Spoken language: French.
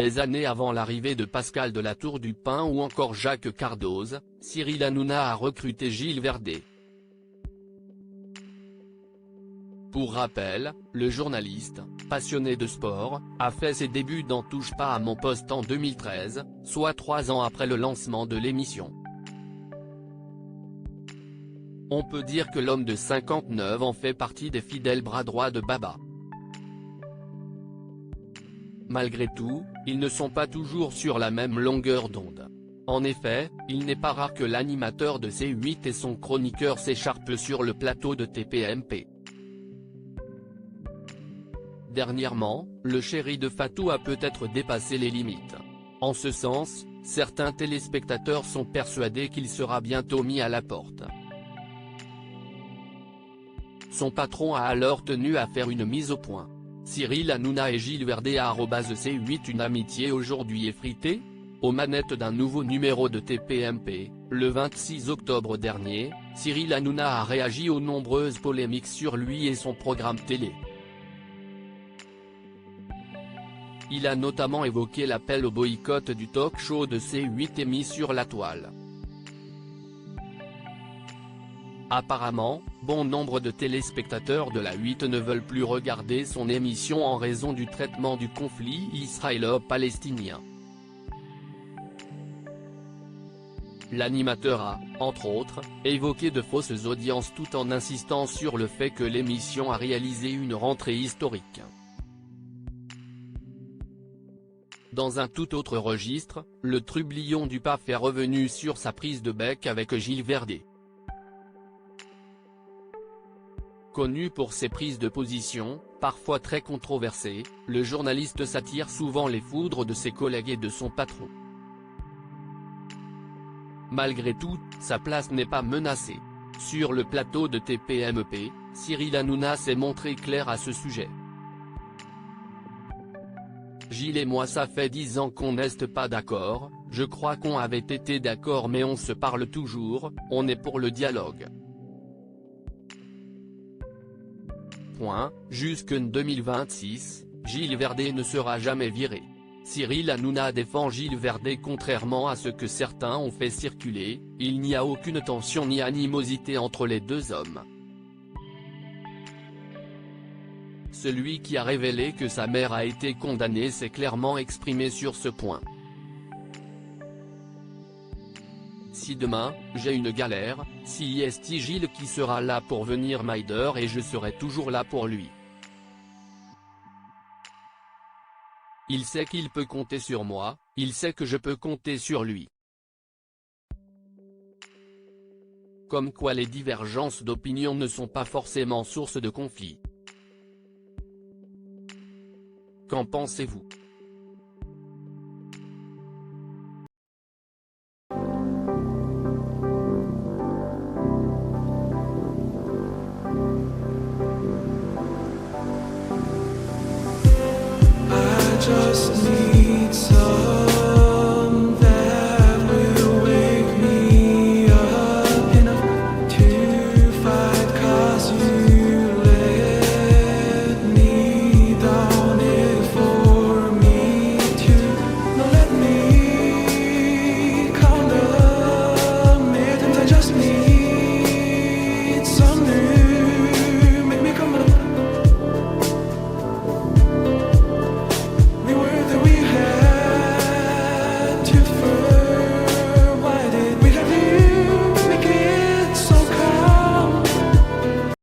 Des années avant l'arrivée de Pascal de la Tour du Pin ou encore Jacques Cardoz, Cyril Hanouna a recruté Gilles Verdet. Pour rappel, le journaliste, passionné de sport, a fait ses débuts dans Touche pas à mon poste en 2013, soit 3 ans après le lancement de l'émission. On peut dire que l'homme de 59 ans fait partie des fidèles bras droits de Baba. Malgré tout, ils ne sont pas toujours sur la même longueur d'onde. En effet, il n'est pas rare que l'animateur de C8 et son chroniqueur s'écharpent sur le plateau de TPMP. Dernièrement, le chéri de Fatou a peut-être dépassé les limites. En ce sens, certains téléspectateurs sont persuadés qu'il sera bientôt mis à la porte. Son patron a alors tenu à faire une mise au point. Cyril Hanouna et Gilles Verdet @C8 Une amitié aujourd'hui effritée ? Aux manettes d'un nouveau numéro de TPMP, le 26 octobre dernier, Cyril Hanouna a réagi aux nombreuses polémiques sur lui et son programme télé. Il a notamment évoqué l'appel au boycott du talk-show de C8 émis sur la toile. Apparemment, bon nombre de téléspectateurs de la 8 ne veulent plus regarder son émission en raison du traitement du conflit israélo-palestinien. L'animateur a, entre autres, évoqué de fausses audiences tout en insistant sur le fait que l'émission a réalisé une rentrée historique. Dans un tout autre registre, le trublion du PAF est revenu sur sa prise de bec avec Gilles Verdet. Connu pour ses prises de position, parfois très controversées, le journaliste s'attire souvent les foudres de ses collègues et de son patron. Malgré tout, sa place n'est pas menacée. Sur le plateau de TPMP, Cyril Hanouna s'est montré clair à ce sujet. Gilles et moi ça fait 10 ans qu'on n'est pas d'accord, je crois qu'on avait été d'accord mais on se parle toujours, on est pour le dialogue. Jusqu'en 2026, Gilles Verdet ne sera jamais viré. Cyril Hanouna défend Gilles Verdet. Contrairement à ce que certains ont fait circuler, il n'y a aucune tension ni animosité entre les deux hommes. Celui qui a révélé que sa mère a été condamnée s'est clairement exprimé sur ce point. Si demain, j'ai une galère, si est Gilles qui sera là pour venir m'aider et je serai toujours là pour lui. Il sait qu'il peut compter sur moi, il sait que je peux compter sur lui. Comme quoi les divergences d'opinion ne sont pas forcément source de conflit. Qu'en pensez-vous ? Just